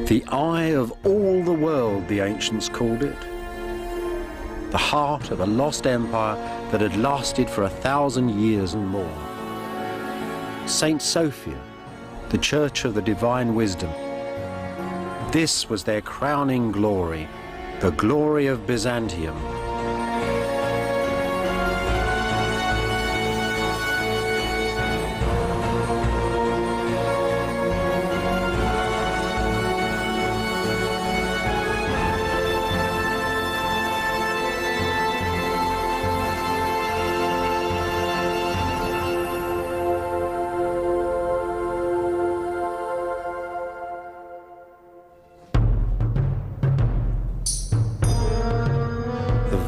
The eye of all the world, the ancients called it. The heart of a lost empire that had lasted for 1,000 years and more. Saint Sophia, the Church of the Divine Wisdom. This was their crowning glory, the glory of Byzantium.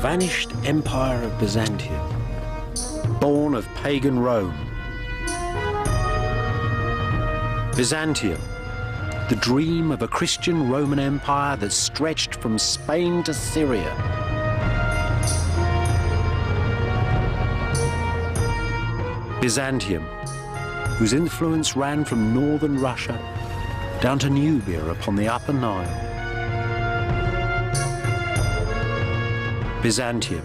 Vanished empire of Byzantium, born of pagan Rome. Byzantium, the dream of a Christian Roman empire that stretched from Spain to Syria. Byzantium, whose influence ran from northern Russia down to Nubia upon the Upper Nile. Byzantium,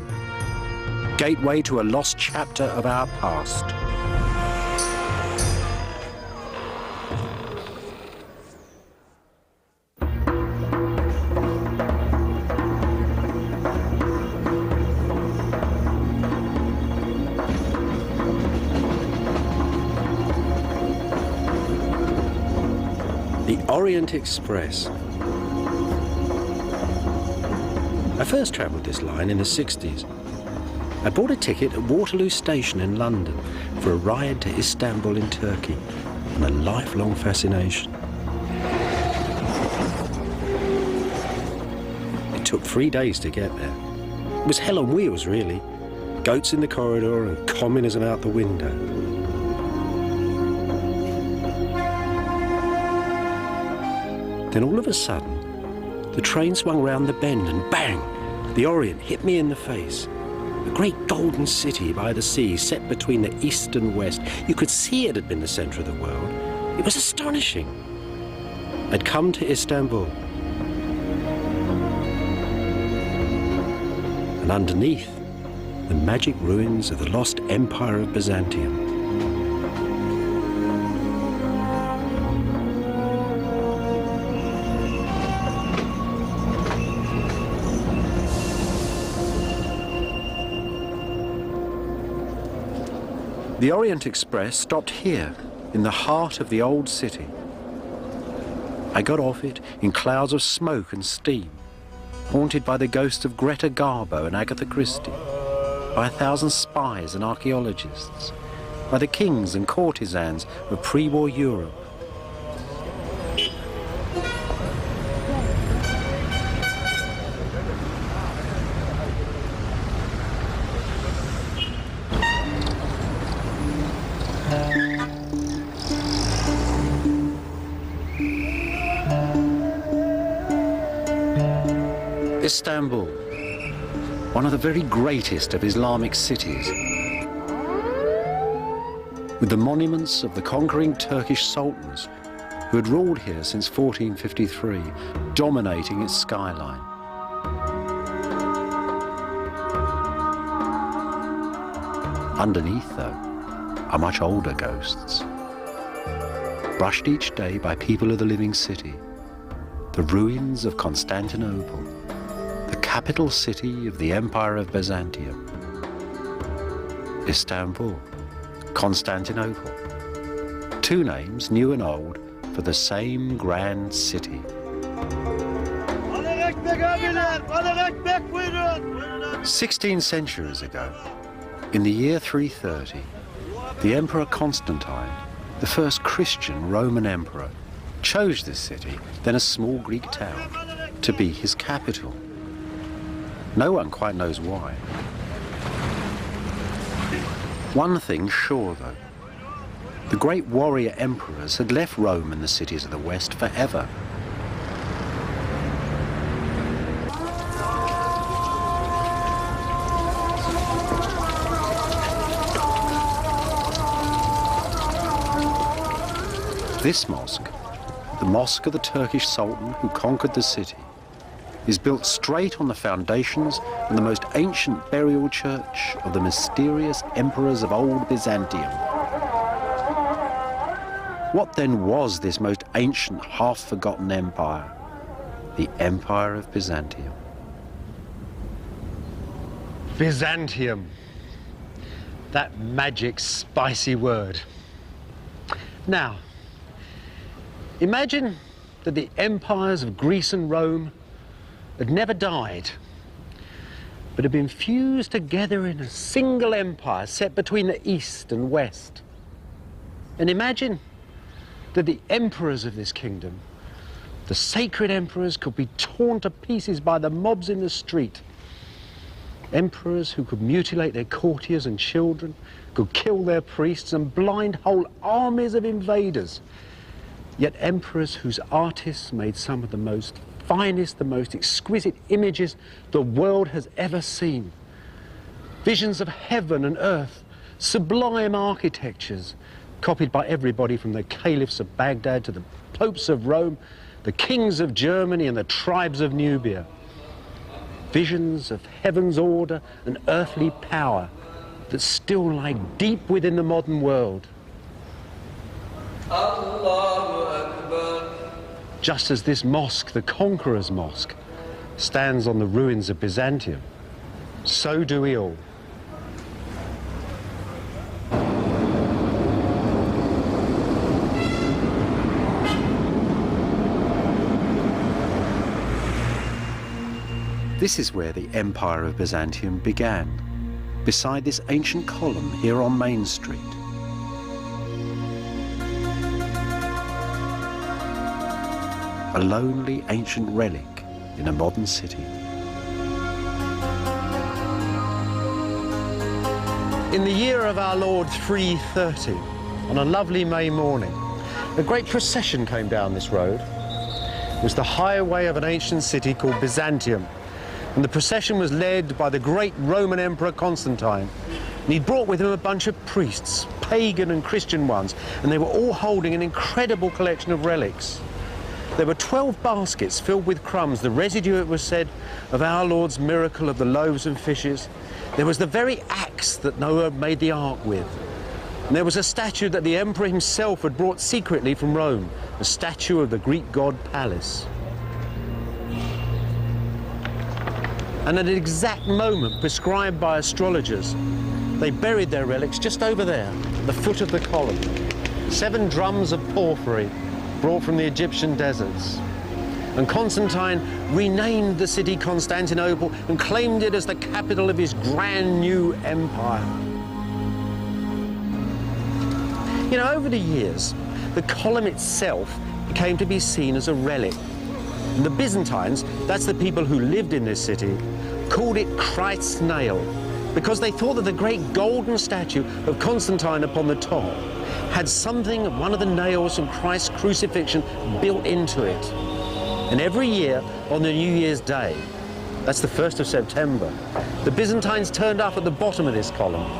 gateway to a lost chapter of our past. The Orient Express. I first travelled this line in the 60s. I bought a ticket at Waterloo Station in London for a ride to Istanbul in Turkey, and a lifelong fascination. It took 3 days to get there. It was hell on wheels, really. Goats in the corridor and communism out the window. Then all of a sudden, the train swung round the bend and bang! The Orient hit me in the face. A great golden city by the sea, set between the east and west. You could see it had been the centre of the world. It was astonishing. I'd come to Istanbul. And underneath, the magic ruins of the lost empire of Byzantium. The Orient Express stopped here, in the heart of the old city. I got off it in clouds of smoke and steam, haunted by the ghosts of Greta Garbo and Agatha Christie, by 1,000 spies and archaeologists, by the kings and courtesans of pre-war Europe. Istanbul, one of the very greatest of Islamic cities, with the monuments of the conquering Turkish sultans who had ruled here since 1453, dominating its skyline. Underneath, though, are much older ghosts, brushed each day by people of the living city, the ruins of Constantinople, the capital city of the Empire of Byzantium. Istanbul, Constantinople, two names, new and old, for the same grand city. 16 centuries ago, in the year 330, the Emperor Constantine, the first Christian Roman emperor, chose this city, then a small Greek town, to be his capital. No one quite knows why. One thing's sure, though. The great warrior emperors had left Rome and the cities of the West forever. This mosque, The mosque of the Turkish Sultan who conquered the city is built straight on the foundations of the most ancient burial church of the mysterious emperors of old Byzantium. What then was this most ancient, half-forgotten empire? The Empire of Byzantium. Byzantium. That magic, spicy word. Now, imagine that the empires of Greece and Rome had never died, but had been fused together in a single empire set between the East and West. And imagine that the emperors of this kingdom, the sacred emperors, could be torn to pieces by the mobs in the street. Emperors who could mutilate their courtiers and children, could kill their priests and blind whole armies of invaders. Yet emperors whose artists made some of the most finest, the most exquisite images the world has ever seen. Visions of heaven and earth, sublime architectures, copied by everybody from the caliphs of Baghdad to the popes of Rome, the kings of Germany and the tribes of Nubia. Visions of heaven's order and earthly power that still lie deep within the modern world. Allahu Akbar. Just as this mosque, the Conqueror's Mosque, stands on the ruins of Byzantium, so do we all. This is where the Empire of Byzantium began, beside this ancient column here on Main Street. A lonely ancient relic in a modern city. In the year of our Lord 330, on a lovely May morning, a great procession came down this road. It was the highway of an ancient city called Byzantium. And the procession was led by the great Roman Emperor Constantine. And he'd brought with him a bunch of priests, pagan and Christian ones, and they were all holding an incredible collection of relics. There were 12 baskets filled with crumbs, the residue, it was said, of our Lord's miracle of the loaves and fishes. There was the very axe that Noah made the ark with. And there was a statue that the emperor himself had brought secretly from Rome, a statue of the Greek god Pallas. And at an exact moment prescribed by astrologers, they buried their relics just over there, at the foot of the column. 7 drums of porphyry brought from the Egyptian deserts. And Constantine renamed the city Constantinople and claimed it as the capital of his grand new empire. You know, over the years, the column itself came to be seen as a relic. And the Byzantines, that's the people who lived in this city, called it Christ's nail, because they thought that the great golden statue of Constantine upon the top had something of one of the nails from Christ's crucifixion built into it. And every year on the New Year's Day, that's the 1st of September, the Byzantines turned up at the bottom of this column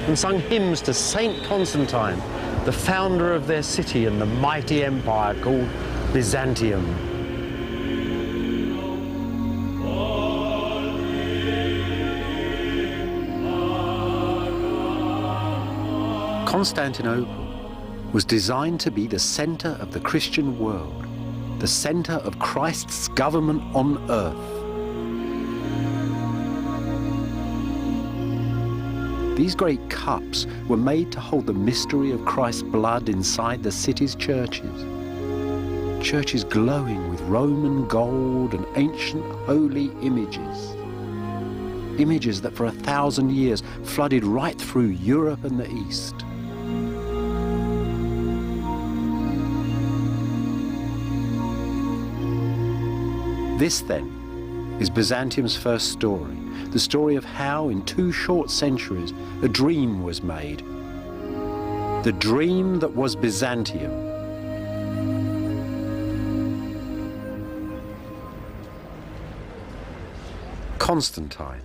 and sung hymns to Saint Constantine, the founder of their city and the mighty empire called Byzantium. Constantinople was designed to be the center of the Christian world, the center of Christ's government on earth. These great cups were made to hold the mystery of Christ's blood inside the city's churches. Churches glowing with Roman gold and ancient holy images. Images that for 1,000 years flooded right through Europe and the East. This, then, is Byzantium's first story, the story of how, in 2 short centuries, a dream was made. The dream that was Byzantium. Constantine,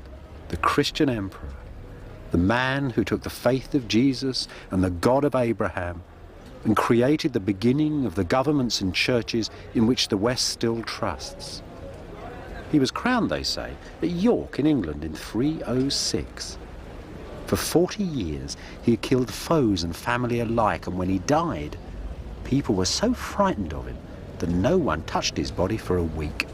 the Christian emperor, the man who took the faith of Jesus and the God of Abraham and created the beginning of the governments and churches in which the West still trusts. He was crowned, they say, at York in England in 306. For 40 years, he had killed foes and family alike, and when he died, people were so frightened of him that no one touched his body for a week.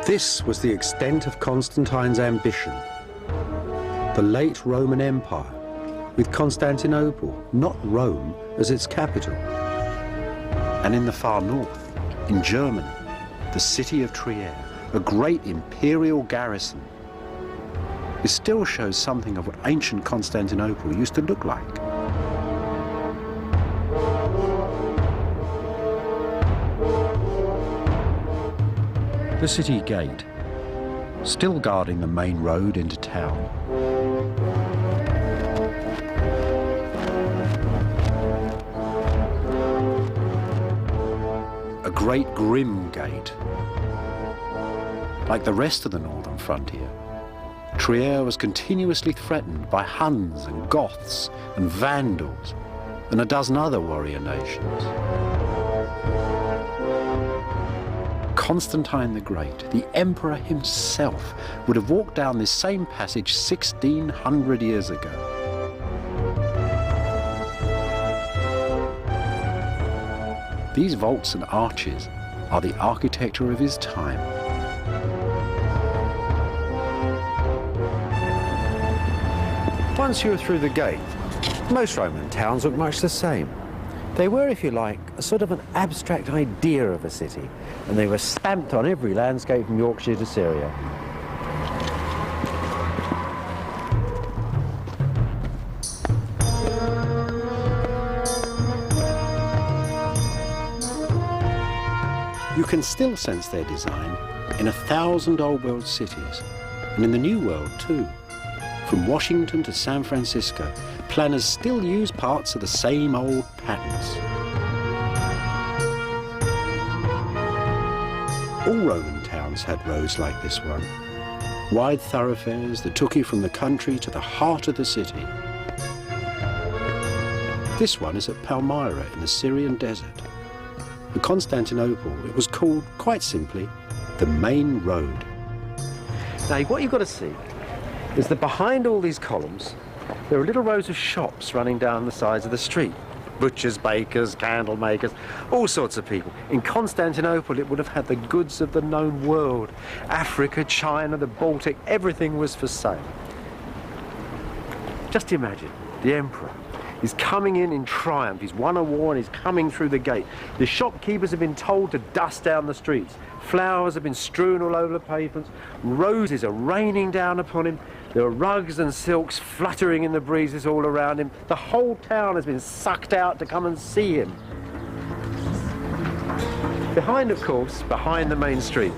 This was the extent of Constantine's ambition. The late Roman Empire, with Constantinople, not Rome, as its capital. And in the far north, in Germany, the city of Trier, a great imperial garrison. It still shows something of what ancient Constantinople used to look like. The city gate, still guarding the main road into town. A great grim gate. Like the rest of the northern frontier, Trier was continuously threatened by Huns and Goths and Vandals and a dozen other warrior nations. Constantine the Great, the emperor himself, would have walked down this same passage 1600 years ago. These vaults and arches are the architecture of his time. Once you're through the gate, most Roman towns look much the same. They were, if you like, a sort of an abstract idea of a city, and they were stamped on every landscape from Yorkshire to Syria. You can still sense their design in 1,000 Old World cities, and in the New World too. From Washington to San Francisco, planners still use parts of the same old patterns. All Roman towns had roads like this one. Wide thoroughfares that took you from the country to the heart of the city. This one is at Palmyra in the Syrian desert. In Constantinople, it was called, quite simply, the main road. Now, what you've got to see is that behind all these columns, there are little rows of shops running down the sides of the street. Butchers, bakers, candle makers, all sorts of people. In Constantinople, it would have had the goods of the known world. Africa, China, the Baltic, everything was for sale. Just imagine, the emperor is coming in triumph. He's won a war and he's coming through the gate. The shopkeepers have been told to dust down the streets. Flowers have been strewn all over the pavements. Roses are raining down upon him. There are rugs and silks fluttering in the breezes all around him. The whole town has been sucked out to come and see him. Behind, of course, behind the main street,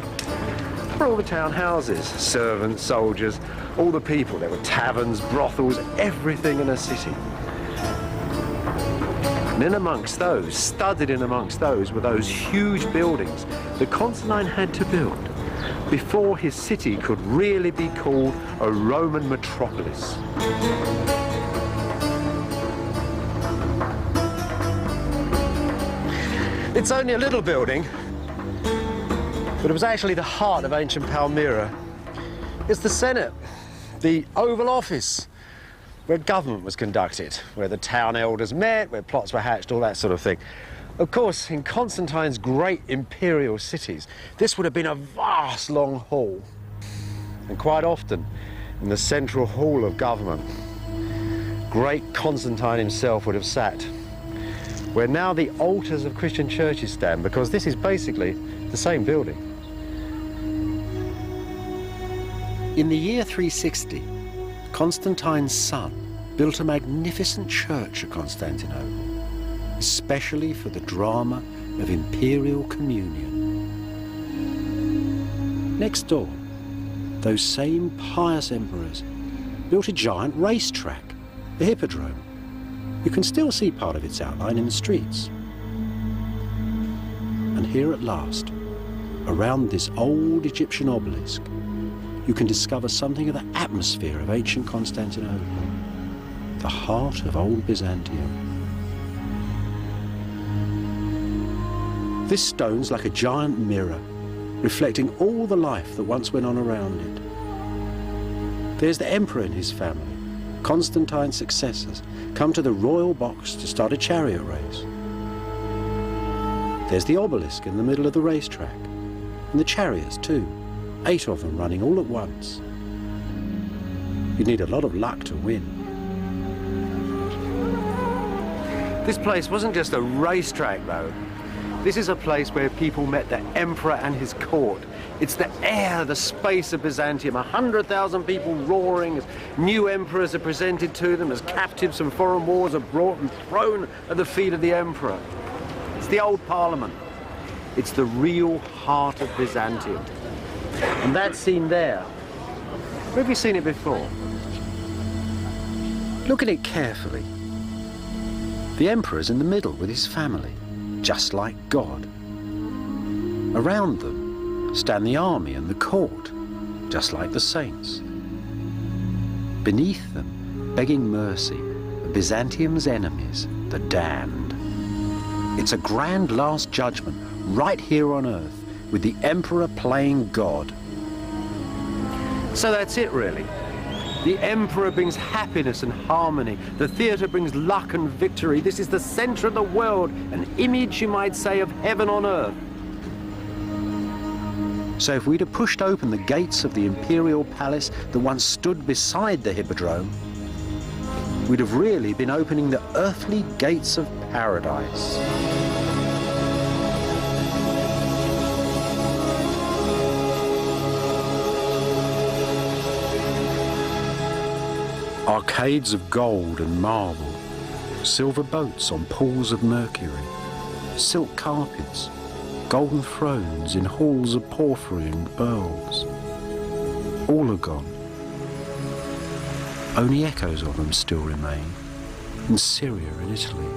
were all the town houses, servants, soldiers, all the people. There were taverns, brothels, everything in a city. And in amongst those, studded in amongst those, were those huge buildings that Constantine had to build before his city could really be called a Roman metropolis. It's only a little building, but it was actually the heart of ancient Palmyra. It's the Senate, the Oval Office, where government was conducted, where the town elders met, where plots were hatched, all that sort of thing. Of course, in Constantine's great imperial cities, this would have been a vast long hall. And quite often, in the central hall of government, great Constantine himself would have sat, where now the altars of Christian churches stand, because this is basically the same building. In the year 360, Constantine's son built a magnificent church at Constantinople, especially for the drama of imperial communion. Next door, those same pious emperors built a giant racetrack, the Hippodrome. You can still see part of its outline in the streets. And here at last, around this old Egyptian obelisk, you can discover something of the atmosphere of ancient Constantinople. the heart of old Byzantium. This stone's like a giant mirror, reflecting all the life that once went on around it. There's the emperor and his family. Constantine's successors come to the royal box to start a chariot race. There's the obelisk in the middle of the racetrack, and the chariots too, 8 of them running all at once. You'd need a lot of luck to win. This place wasn't just a racetrack, though. This is a place where people met the emperor and his court. It's the air, the space of Byzantium, 100,000 people roaring as new emperors are presented to them, as captives from foreign wars are brought and thrown at the feet of the emperor. It's the old parliament. It's the real heart of Byzantium. And that scene there, where have you seen it before? Look at it carefully. The emperor's in the middle with his family, just like God. Around them stand the army and the court, just like the saints. Beneath them, begging mercy, are Byzantium's enemies, the damned. It's a grand last judgment right here on earth, with the emperor playing God. So that's it, really. The emperor brings happiness and harmony. The theatre brings luck and victory. This is the centre of the world, an image, you might say, of heaven on earth. So if we'd have pushed open the gates of the imperial palace that once stood beside the hippodrome, we'd have really been opening the earthly gates of paradise. Arcades of gold and marble, silver boats on pools of mercury, silk carpets, golden thrones in halls of porphyry and pearls. All are gone. Only echoes of them still remain in Syria and Italy.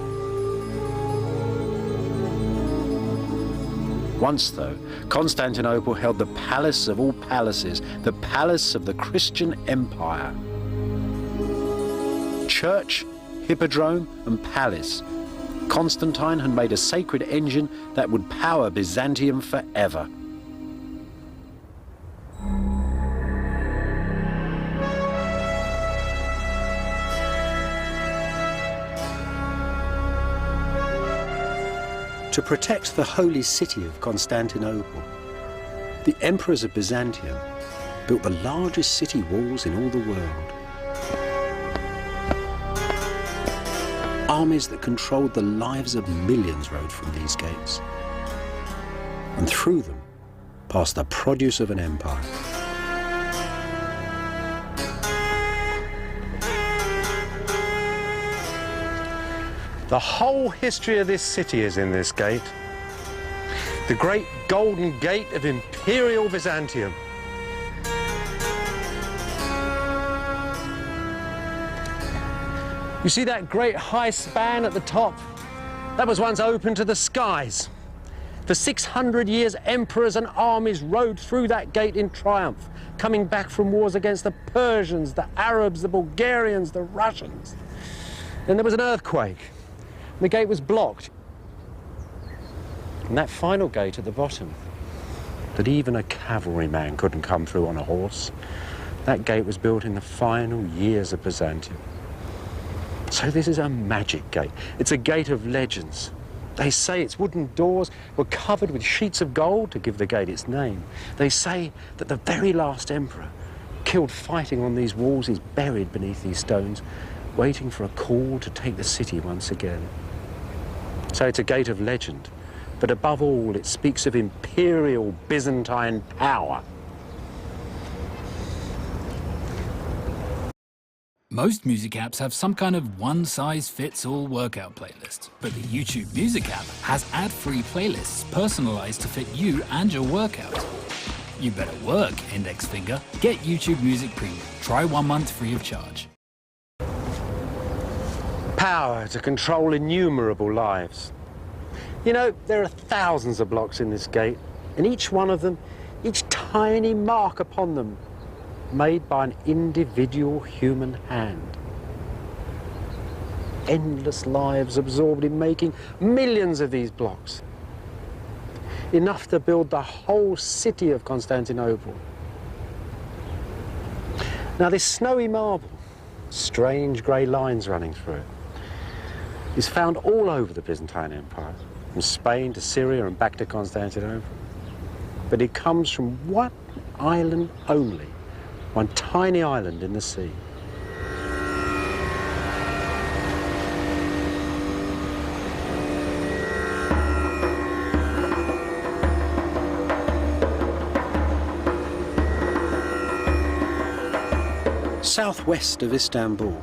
Once, though, Constantinople held the palace of all palaces, the palace of the Christian Empire. Church, hippodrome and palace, Constantine had made a sacred engine that would power Byzantium forever. To protect the holy city of Constantinople, the emperors of Byzantium built the largest city walls in all the world. Armies that controlled the lives of millions rode from these gates, and through them passed the produce of an empire. The whole history of this city is in this gate. The great golden gate of imperial Byzantium. You see that great high span at the top? That was once open to the skies. For 600 years, emperors and armies rode through that gate in triumph, coming back from wars against the Persians, the Arabs, the Bulgarians, the Russians. Then there was an earthquake. The gate was blocked. And that final gate at the bottom, that even a cavalryman couldn't come through on a horse, that gate was built in the final years of Byzantium. So this is a magic gate. It's a gate of legends. They say its wooden doors were covered with sheets of gold to give the gate its name. They say that the very last emperor, killed fighting on these walls, is buried beneath these stones, waiting for a call to take the city once again. So it's a gate of legend, but above all, it speaks of imperial Byzantine power. Most music apps have some kind of one-size-fits-all workout playlist, but the YouTube Music app has ad-free playlists personalized to fit you and your workout. You better work, index finger. Get YouTube Music Premium. Try 1 month free of charge. Power to control innumerable lives. You know, there are thousands of blocks in this gate, and each one of them, each tiny mark upon them, made by an individual human hand. endless lives absorbed in making millions of these blocks. Enough to build the whole city of Constantinople. Now this snowy marble, strange grey lines running through it, is found all over the Byzantine Empire, from Spain to Syria and back to Constantinople. But it comes from one island only, one tiny island in the sea. Southwest of Istanbul,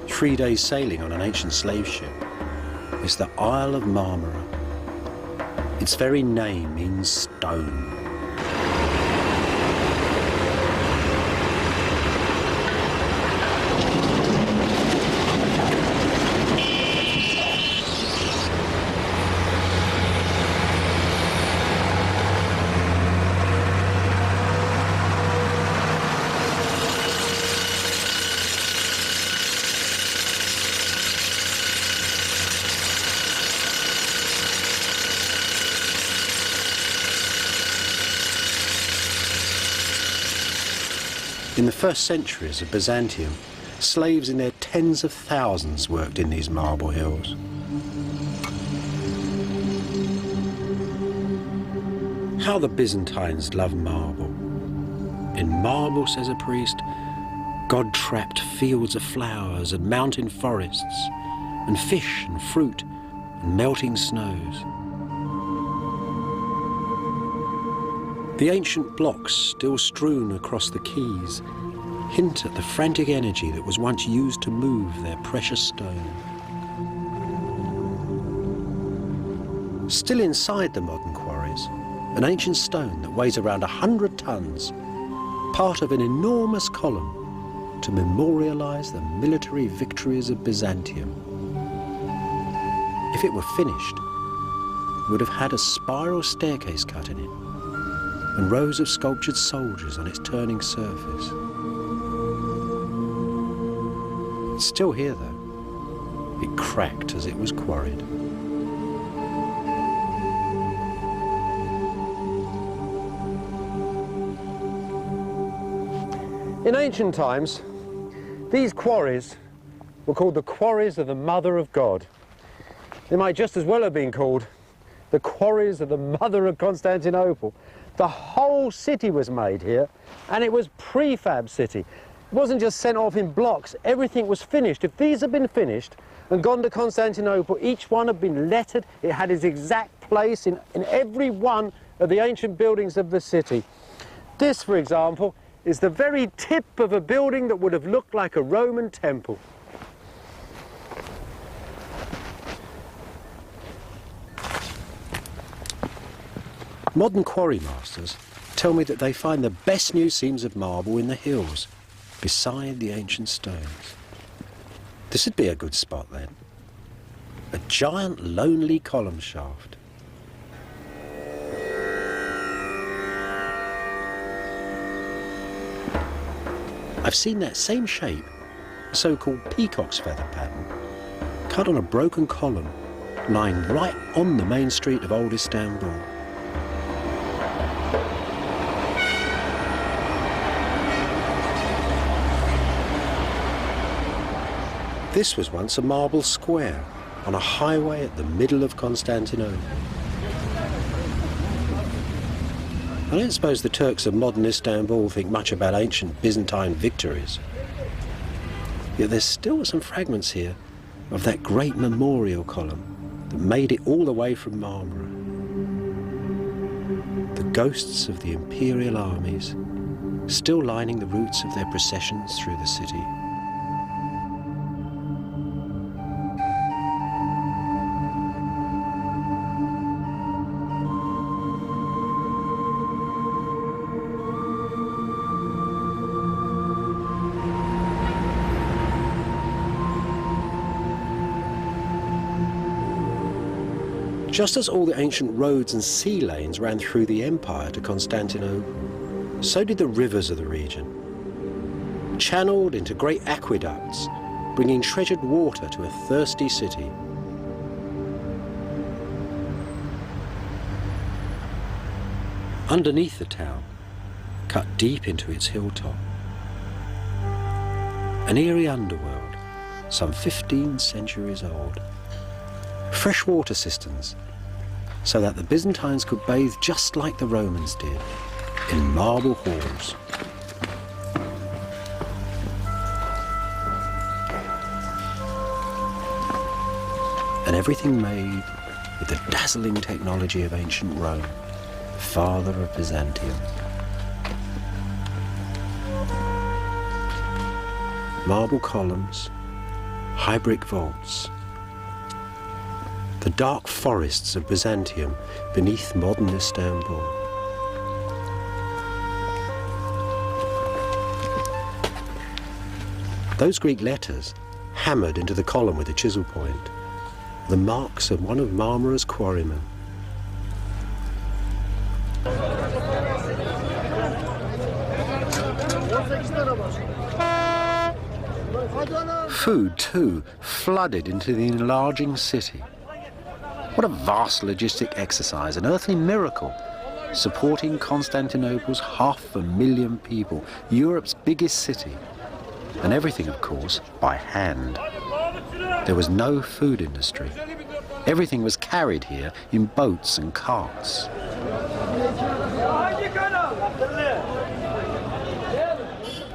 3 days sailing on an ancient slave ship, is the Isle of Marmara. Its very name means stone. In the first centuries of Byzantium, slaves in their tens of thousands worked in these marble hills. How the Byzantines loved marble. In marble, says a priest, God trapped fields of flowers and mountain forests, and fish and fruit and melting snows. The ancient blocks still strewn across the quays hint at the frantic energy that was once used to move their precious stone. Still inside the modern quarries, an ancient stone that weighs around 100 tons, part of an enormous column to memorialize the military victories of Byzantium. If it were finished, it would have had a spiral staircase cut in it, and rows of sculptured soldiers on its turning surface. It's still here, though. It cracked as it was quarried. In ancient times, these quarries were called the quarries of the Mother of God. They might just as well have been called the quarries of the Mother of Constantinople. The whole city was made here, and it was prefab city. It wasn't just sent off in blocks, everything was finished. If these had been finished and gone to Constantinople, each one had been lettered, it had its exact place in every one of the ancient buildings of the city. This, for example, is the very tip of a building that would have looked like a Roman temple. Modern quarry masters tell me that they find the best new seams of marble in the hills, beside the ancient stones. This would be a good spot then. A giant lonely column shaft. I've seen that same shape, a so-called peacock's feather pattern, cut on a broken column lying right on the main street of old Istanbul. This was once a marble square on a highway at the middle of Constantinople. I don't suppose the Turks of modern Istanbul think much about ancient Byzantine victories. Yet there's still some fragments here of that great memorial column that made it all the way from Marmara. The ghosts of the imperial armies still lining the routes of their processions through the city. Just as all the ancient roads and sea lanes ran through the empire to Constantinople, so did the rivers of the region. Channeled into great aqueducts, bringing treasured water to a thirsty city. Underneath the town, cut deep into its hilltop, an eerie underworld, some 15 centuries old. Fresh water cisterns, so that the Byzantines could bathe just like the Romans did, in marble halls. And everything made with the dazzling technology of ancient Rome, father of Byzantium. Marble columns, high brick vaults, the dark forests of Byzantium beneath modern Istanbul. Those Greek letters, hammered into the column with a chisel point, are the marks of one of Marmara's quarrymen. Food, too, flooded into the enlarging city. What a vast logistic exercise, an earthly miracle, supporting Constantinople's 500,000 people, Europe's biggest city. And everything, of course, by hand. There was no food industry. Everything was carried here in boats and carts.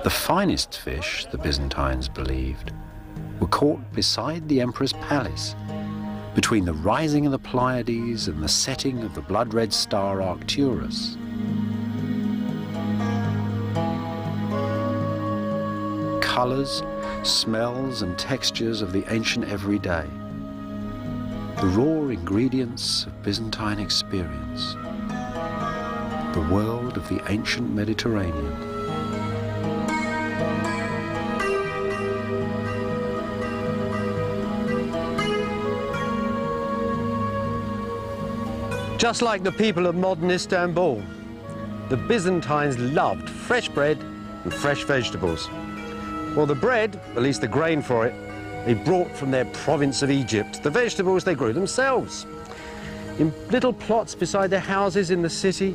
The finest fish, the Byzantines believed, were caught beside the emperor's palace, between the rising of the Pleiades and the setting of the blood-red star Arcturus. Colours, smells and textures of the ancient everyday. The raw ingredients of Byzantine experience. The world of the ancient Mediterranean. Just like the people of modern Istanbul, the Byzantines loved fresh bread and fresh vegetables. Well, the bread, at least the grain for it, they brought from their province of Egypt. The vegetables they grew themselves, in little plots beside their houses in the city,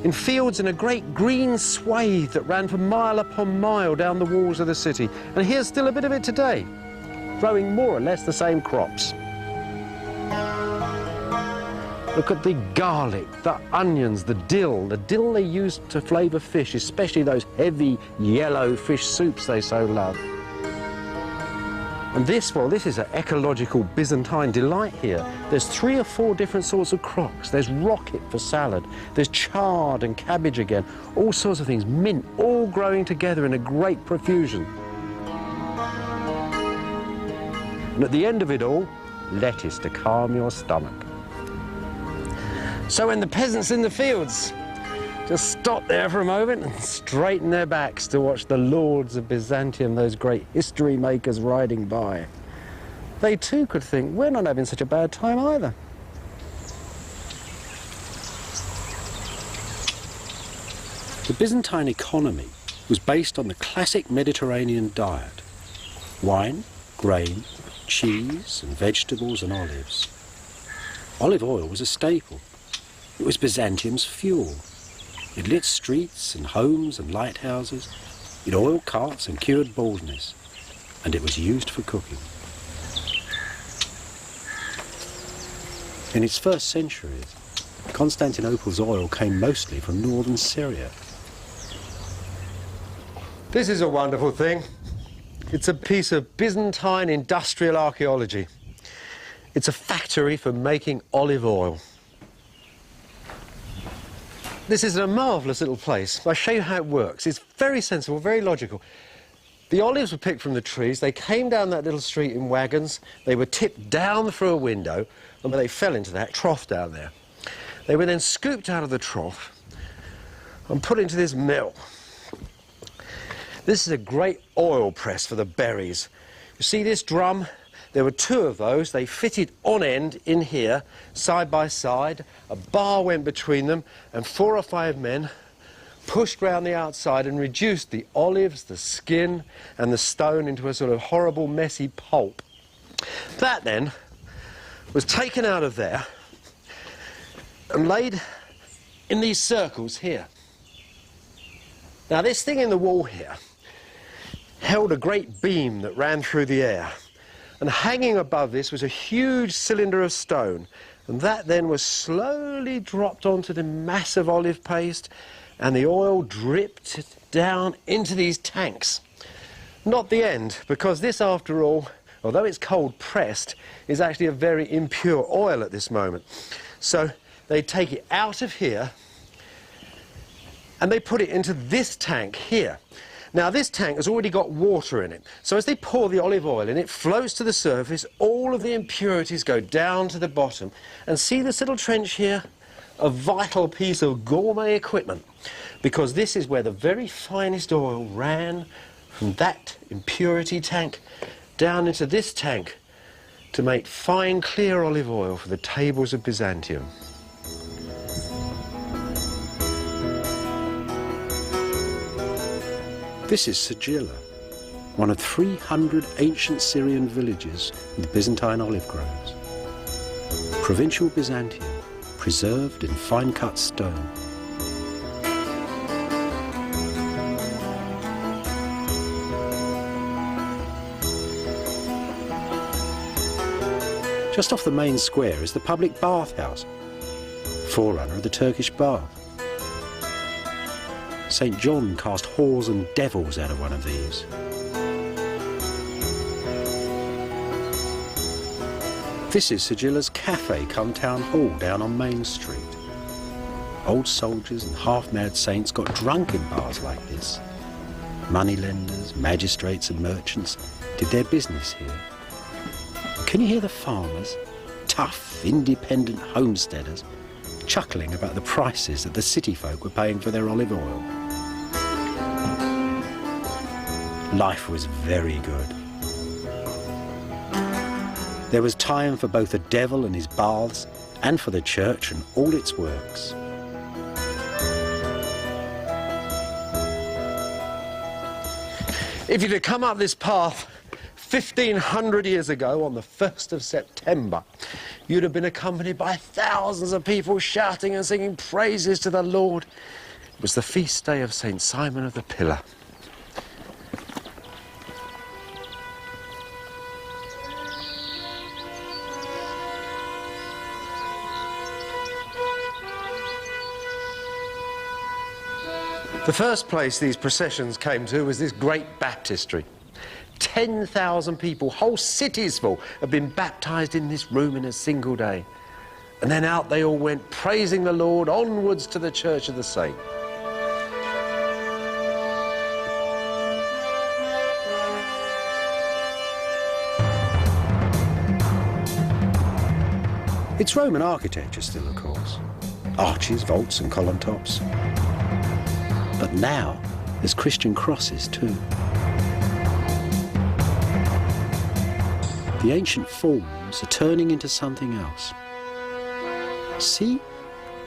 in fields in a great green swathe that ran for mile upon mile down the walls of the city. And here's still a bit of it today, growing more or less the same crops. Look at the garlic, the onions, the dill they used to flavour fish, especially those heavy yellow fish soups they so love. And this, well, this is an ecological Byzantine delight here. There's 3 or 4 different sorts of crocks. There's rocket for salad, there's chard and cabbage again, all sorts of things, mint, all growing together in a great profusion. And at the end of it all, lettuce to calm your stomach. So when the peasants in the fields just stop there for a moment and straighten their backs to watch the lords of Byzantium, those great history makers riding by, they too could think, we're not having such a bad time either. The Byzantine economy was based on the classic Mediterranean diet: wine, grain, cheese and vegetables and olives. Olive oil was a staple. It was Byzantium's fuel. It lit streets and homes and lighthouses. It oiled carts and cured baldness. And it was used for cooking. In its first centuries, Constantinople's oil came mostly from northern Syria. This is a wonderful thing. It's a piece of Byzantine industrial archaeology. It's a factory for making olive oil. This is a marvellous little place. I'll show you how it works. It's very sensible, very logical. The olives were picked from the trees. They came down that little street in wagons. They were tipped down through a window, and they fell into that trough down there. They were then scooped out of the trough and put into this mill. This is a great oil press for the berries. You see this drum? There were 2 of those. They fitted on end in here, side by side. A bar went between them, and 4 or 5 men pushed round the outside and reduced the olives, the skin and the stone into a sort of horrible messy pulp. That then was taken out of there and laid in these circles here. Now this thing in the wall here held a great beam that ran through the air, and hanging above this was a huge cylinder of stone, and that then was slowly dropped onto the massive olive paste, and the oil dripped down into these tanks. Not the end, because this, after all, although it's cold pressed, is actually a very impure oil at this moment. So they take it out of here and they put it into this tank here. Now this tank has already got water in it, so as they pour the olive oil in, it floats to the surface, all of the impurities go down to the bottom, and see this little trench here? A vital piece of gourmet equipment, because this is where the very finest oil ran from that impurity tank down into this tank to make fine clear olive oil for the tables of Byzantium. This is Sigilla, one of 300 ancient Syrian villages with Byzantine olive groves. Provincial Byzantium, preserved in fine-cut stone. Just off the main square is the public bathhouse, forerunner of the Turkish bath. St. John cast whores and devils out of one of these. This is Sigilla's cafe come town hall down on Main Street. Old soldiers and half-mad saints got drunk in bars like this. Moneylenders, magistrates and merchants did their business here. Can you hear the farmers, tough, independent homesteaders, chuckling about the prices that the city folk were paying for their olive oil? Life was very good. There was time for both the devil and his baths, and for the church and all its works. If you'd have come up this path 1,500 years ago on the 1st of September, you'd have been accompanied by thousands of people shouting and singing praises to the Lord. It was the feast day of St. Simon of the Pillar. The first place these processions came to was this great baptistry. 10,000 people, whole cities full, have been baptised in this room in a single day. And then out they all went, praising the Lord, onwards to the Church of the Saint. It's Roman architecture still, of course. Arches, vaults and column tops. But now there's Christian crosses too. The ancient forms are turning into something else. See?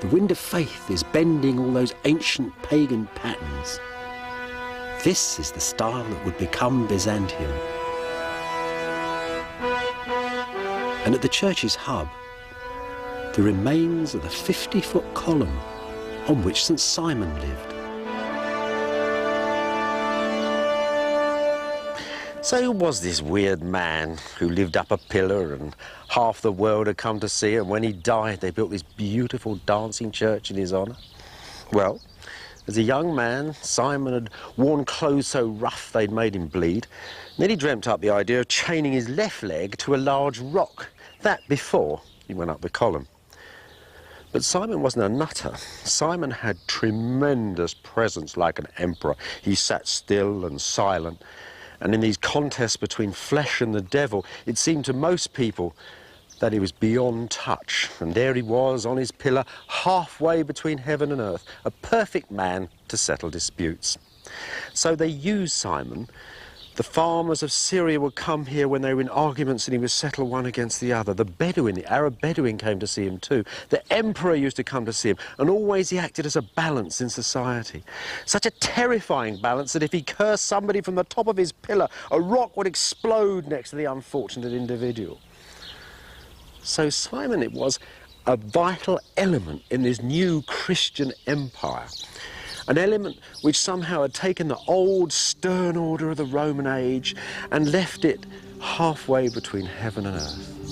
The wind of faith is bending all those ancient pagan patterns. This is the style that would become Byzantium. And at the church's hub, the remains of the 50-foot column on which St. Simon lived. So who was this weird man who lived up a pillar and half the world had come to see, and when he died they built this beautiful dancing church in his honour? Well, as a young man, Simon had worn clothes so rough they'd made him bleed. And then he dreamt up the idea of chaining his left leg to a large rock. That before he went up the column. But Simon wasn't a nutter. Simon had tremendous presence like an emperor. He sat still and silent. And in these contests between flesh and the devil, it seemed to most people that he was beyond touch. And there he was on his pillar, halfway between heaven and earth, a perfect man to settle disputes. So they used Simon The farmers of Syria would come here when they were in arguments and he would settle one against the other. The Bedouin, the Arab Bedouin, came to see him too. The emperor used to come to see him, and always he acted as a balance in society. Such a terrifying balance that if he cursed somebody from the top of his pillar, a rock would explode next to the unfortunate individual. So Simon, it was a vital element in this new Christian empire. An element which somehow had taken the old stern order of the Roman age and left it halfway between heaven and earth.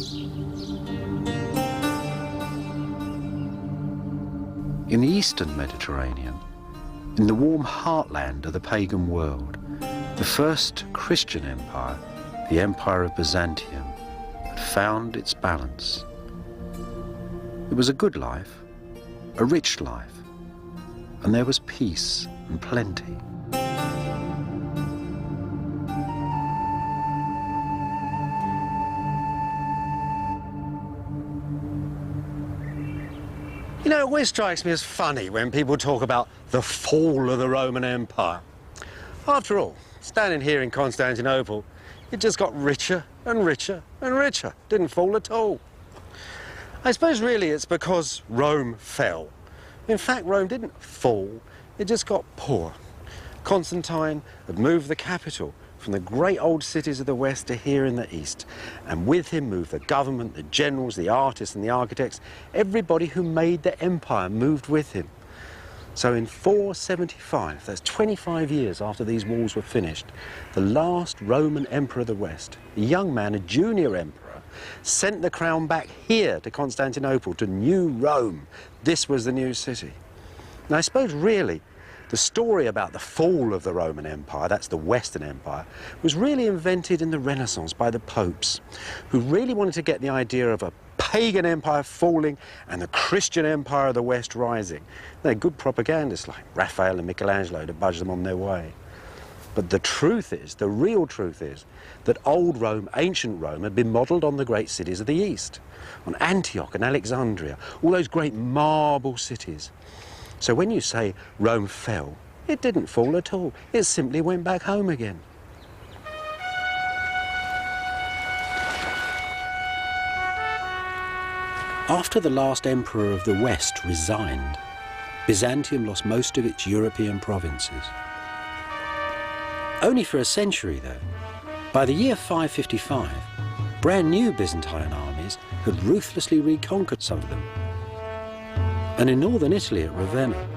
In the eastern Mediterranean, in the warm heartland of the pagan world, the first Christian empire, the Empire of Byzantium, had found its balance. It was a good life, a rich life, and there was peace and plenty. You know, it always strikes me as funny when people talk about the fall of the Roman Empire. After all, standing here in Constantinople, it just got richer and richer and richer. Didn't fall at all. I suppose really it's because Rome fell. In fact, Rome didn't fall, it just got poor. Constantine had moved the capital from the great old cities of the west to here in the east, and with him moved the government, the generals, the artists and the architects. Everybody who made the empire moved with him. So in 475, that's 25 years after these walls were finished, the last Roman emperor of the west, a young man, a junior emperor, sent the crown back here to Constantinople, to New Rome. This was the new city. And I suppose really the story about the fall of the Roman Empire, that's the Western Empire, was really invented in the Renaissance by the popes, who really wanted to get the idea of a pagan empire falling and the Christian empire of the West rising. They're good propagandists like Raphael and Michelangelo to budge them on their way. But the truth is, the real truth is, that old Rome, ancient Rome, had been modelled on the great cities of the East, on Antioch and Alexandria, all those great marble cities. So when you say Rome fell, it didn't fall at all. It simply went back home again. After the last emperor of the West resigned, Byzantium lost most of its European provinces. Only for a century, though. By the year 555, brand new Byzantine armies had ruthlessly reconquered some of them. And in northern Italy at Ravenna,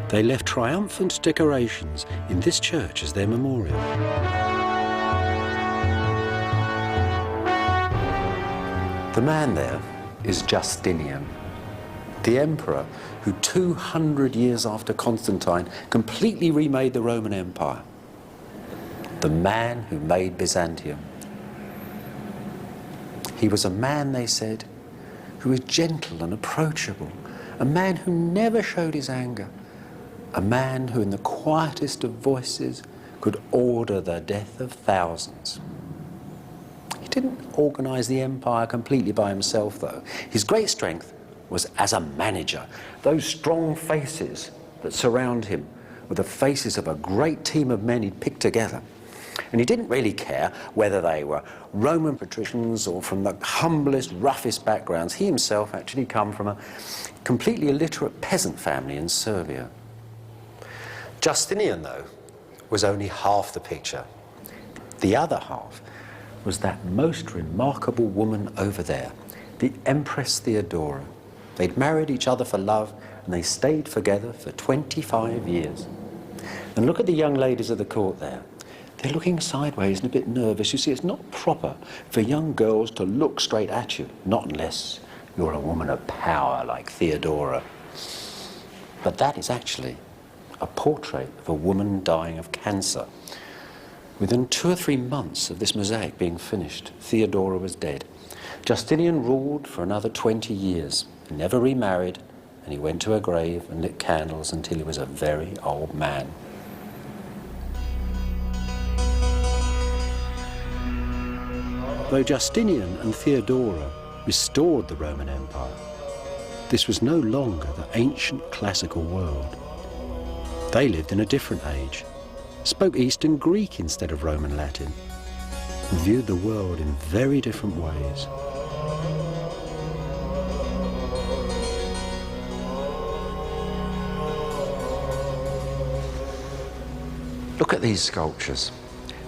they left triumphant decorations in this church as their memorial. The man there is Justinian, the emperor who 200 years after Constantine completely remade the Roman Empire. The man who made Byzantium. He was a man, they said, who was gentle and approachable, a man who never showed his anger, a man who in the quietest of voices could order the death of thousands. He didn't organize the empire completely by himself, though. His great strength was as a manager. Those strong faces that surround him were the faces of a great team of men he'd picked together. And he didn't really care whether they were Roman patricians or from the humblest, roughest backgrounds. He himself actually come from a completely illiterate peasant family in Serbia. Justinian, though, was only half the picture. The other half was that most remarkable woman over there, the Empress Theodora. They'd married each other for love, and they stayed together for 25 years. And look at the young ladies of the court there. They're looking sideways and a bit nervous. You see, it's not proper for young girls to look straight at you, not unless you're a woman of power like Theodora. But that is actually a portrait of a woman dying of cancer. Within 2 or 3 months of this mosaic being finished, Theodora was dead. Justinian ruled for another 20 years. He never remarried, and he went to her grave and lit candles until he was a very old man. Though Justinian and Theodora restored the Roman Empire, this was no longer the ancient classical world. They lived in a different age, spoke Eastern Greek instead of Roman Latin, and viewed the world in very different ways. Look at these sculptures.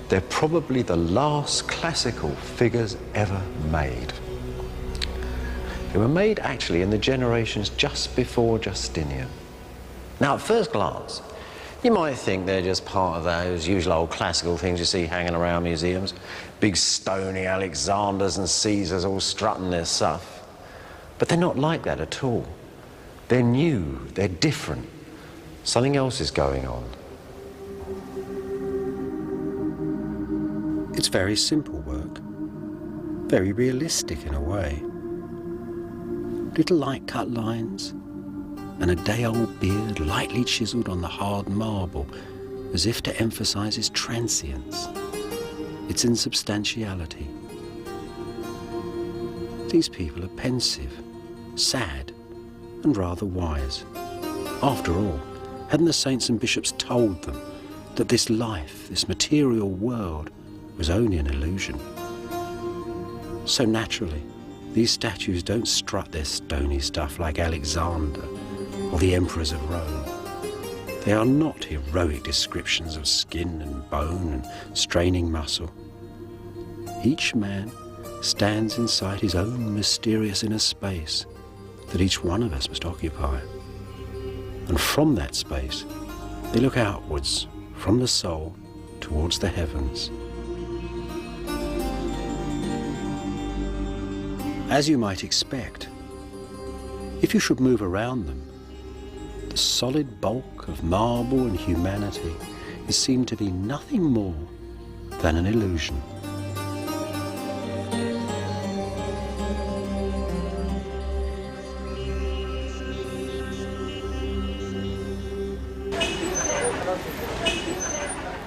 They're probably the last classical figures ever made. They were made actually in the generations just before Justinian. Now, at first glance, you might think they're just part of those usual old classical things you see hanging around museums. Big stony Alexanders and Caesars all strutting their stuff. But they're not like that at all. They're new, they're different. Something else is going on. It's very simple work, very realistic in a way. Little light-cut lines, and a day-old beard lightly chiselled on the hard marble, as if to emphasise its transience, its insubstantiality. These people are pensive, sad, and rather wise. After all, hadn't the saints and bishops told them that this life, this material world, was only an illusion? So naturally, these statues don't strut their stony stuff like Alexander or the emperors of Rome. They are not heroic descriptions of skin and bone and straining muscle. Each man stands inside his own mysterious inner space that each one of us must occupy. And from that space, they look outwards from the soul towards the heavens. As you might expect, if you should move around them, the solid bulk of marble and humanity is seen to be nothing more than an illusion.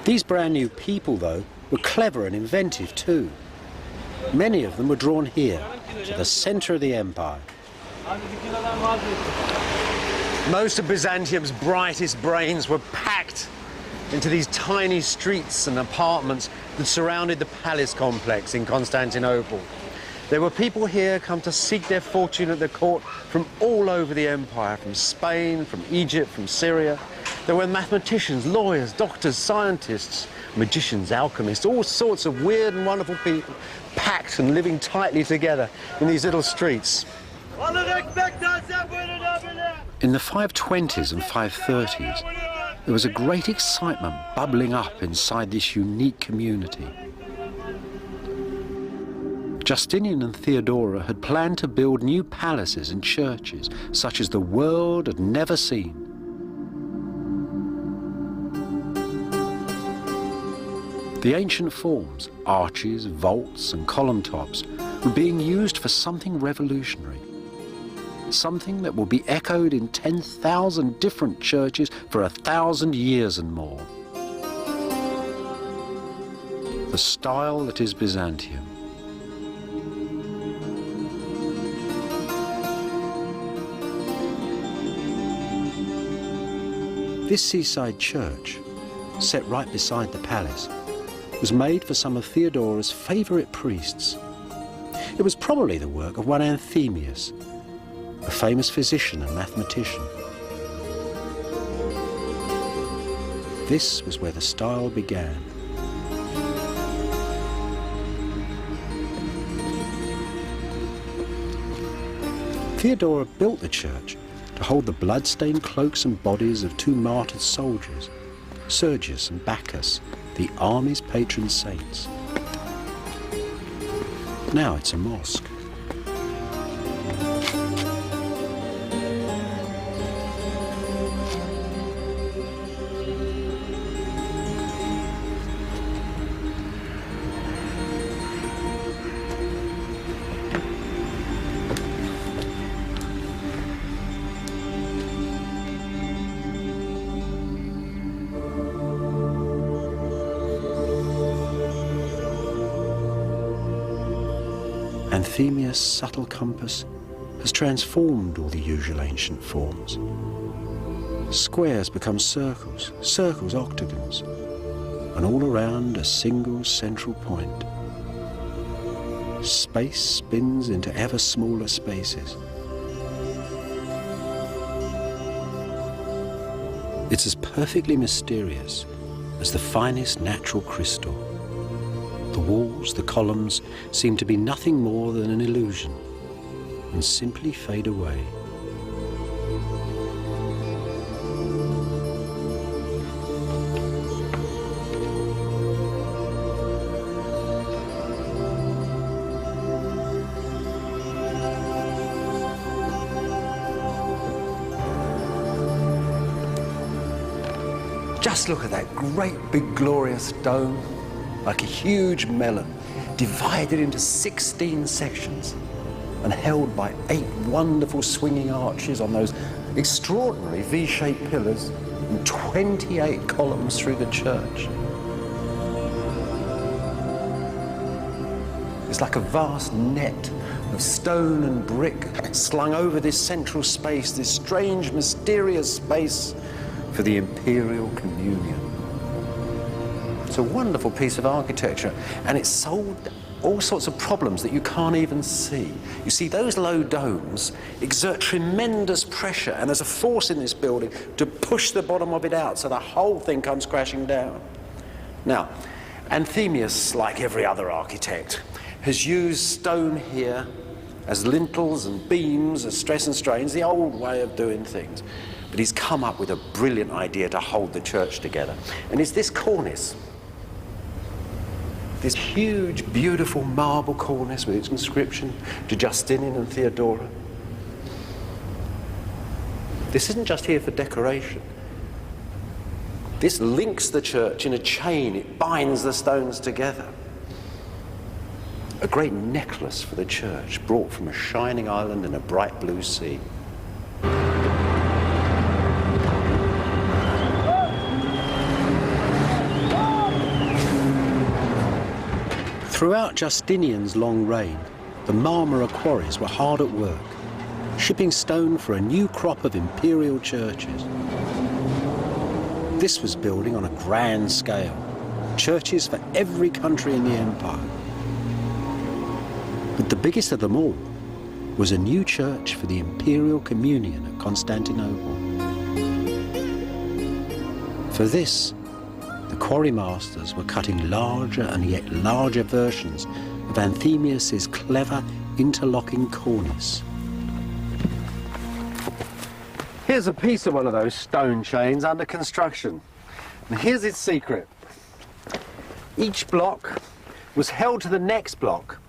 These brand new people, though, were clever and inventive too. Many of them were drawn here, to the centre of the empire. Most of Byzantium's brightest brains were packed into these tiny streets and apartments that surrounded the palace complex in Constantinople. There were people here come to seek their fortune at the court from all over the empire, from Spain, from Egypt, from Syria. There were mathematicians, lawyers, doctors, scientists, magicians, alchemists, all sorts of weird and wonderful people packed and living tightly together in these little streets. In the 520s and 530s, there was a great excitement bubbling up inside this unique community. Justinian and Theodora had planned to build new palaces and churches such as the world had never seen. The ancient forms, arches, vaults and column tops, were being used for something revolutionary. Something that will be echoed in 10,000 different churches for 1,000 years and more. The style that is Byzantium. This seaside church, set right beside the palace, was made for some of Theodora's favourite priests. It was probably the work of one Anthemius, a famous physician and mathematician. This was where the style began. Theodora built the church to hold the blood-stained cloaks and bodies of two martyred soldiers, Sergius and Bacchus, the army's patron saints. Now it's a mosque. Anthemius' subtle compass has transformed all the usual ancient forms. Squares become circles, circles octagons, and all around a single central point. Space spins into ever smaller spaces. It's as perfectly mysterious as the finest natural crystal. The walls, the columns, seem to be nothing more than an illusion and simply fade away. Just look at that great big glorious dome, like a huge melon, divided into 16 sections and held by 8 wonderful swinging arches on those extraordinary V-shaped pillars and 28 columns through the church. It's like a vast net of stone and brick slung over this central space, this strange, mysterious space for the imperial communion. It's a wonderful piece of architecture, and it's solved all sorts of problems that you can't even see. You see, those low domes exert tremendous pressure, and there's a force in this building to push the bottom of it out so the whole thing comes crashing down. Now, Anthemius, like every other architect, has used stone here as lintels and beams, as stress and strains, the old way of doing things. But he's come up with a brilliant idea to hold the church together. And it's this cornice. This huge, beautiful marble cornice with its inscription to Justinian and Theodora. This isn't just here for decoration. This links the church in a chain. It binds the stones together. A great necklace for the church, brought from a shining island in a bright blue sea. Throughout Justinian's long reign, the Marmara quarries were hard at work, shipping stone for a new crop of imperial churches. This was building on a grand scale, churches for every country in the empire. But the biggest of them all was a new church for the imperial communion at Constantinople. For this, the quarry masters were cutting larger and yet larger versions of Anthemius's clever interlocking cornice. Here's a piece of one of those stone chains under construction. And here's its secret. Each block was held to the next block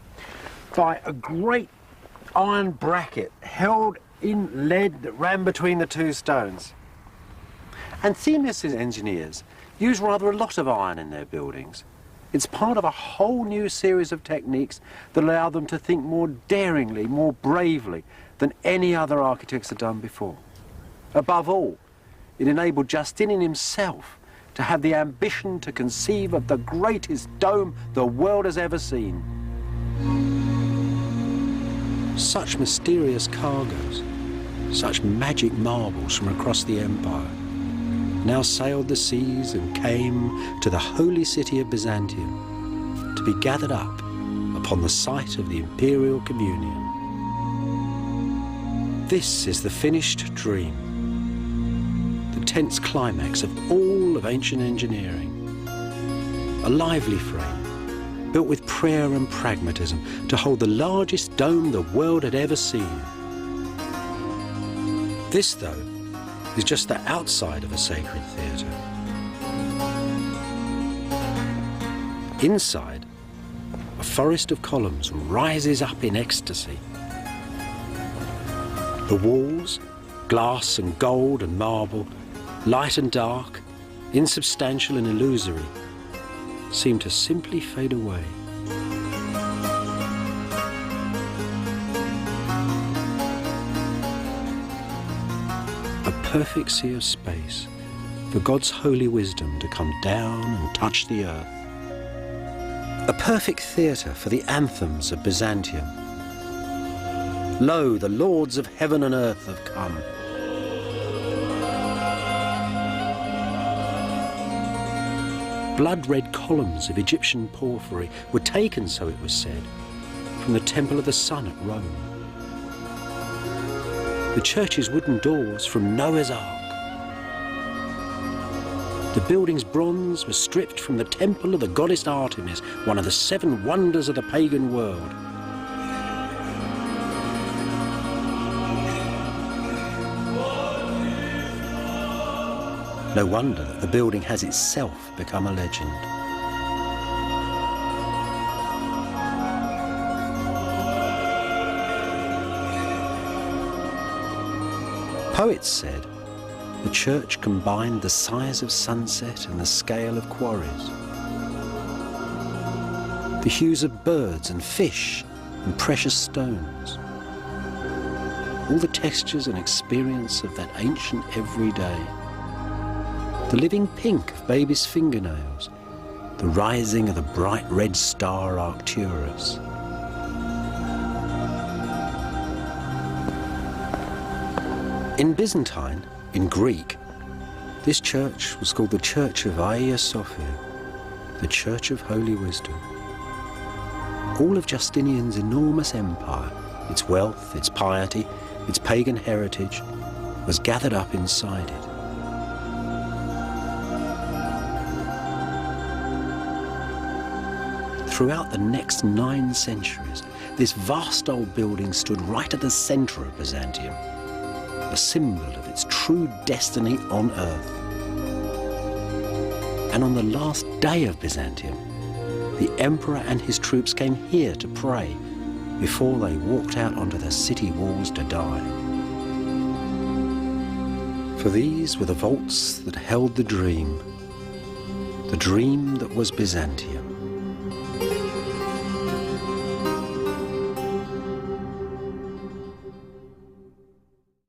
by a great iron bracket held in lead that ran between the two stones. Anthemius's engineers use rather a lot of iron in their buildings. It's part of a whole new series of techniques that allow them to think more daringly, more bravely than any other architects had done before. Above all, it enabled Justinian himself to have the ambition to conceive of the greatest dome the world has ever seen. Such mysterious cargoes, such magic marbles from across the empire, now sailed the seas and came to the holy city of Byzantium to be gathered up upon the site of the imperial communion. This is the finished dream, the tense climax of all of ancient engineering. A lively frame, built with prayer and pragmatism to hold the largest dome the world had ever seen. This, though, is just the outside of a sacred theatre. Inside, a forest of columns rises up in ecstasy. The walls, glass and gold and marble, light and dark, insubstantial and illusory, seem to simply fade away. A perfect sea of space for God's holy wisdom to come down and touch the earth. A perfect theatre for the anthems of Byzantium. Lo, the lords of heaven and earth have come. blood-red columns of Egyptian porphyry were taken, so it was said, from the Temple of the Sun at Rome. The church's wooden doors from Noah's Ark. The building's bronze was stripped from the temple of the goddess Artemis, one of the 7 wonders of the pagan world. No wonder that the building has itself become a legend. Poets said the church combined the size of sunset and the scale of quarries, the hues of birds and fish and precious stones, all the textures and experience of that ancient everyday, the living pink of baby's fingernails, the rising of the bright red star Arcturus. In Byzantine, in Greek, this church was called the Church of Hagia Sophia, the Church of Holy Wisdom. All of Justinian's enormous empire, its wealth, its piety, its pagan heritage, was gathered up inside it. Throughout the next 9 centuries, this vast old building stood right at the centre of Byzantium, a symbol of its true destiny on earth. And on the last day of Byzantium, the emperor and his troops came here to pray before they walked out onto the city walls to die. For these were the vaults that held the dream that was Byzantium.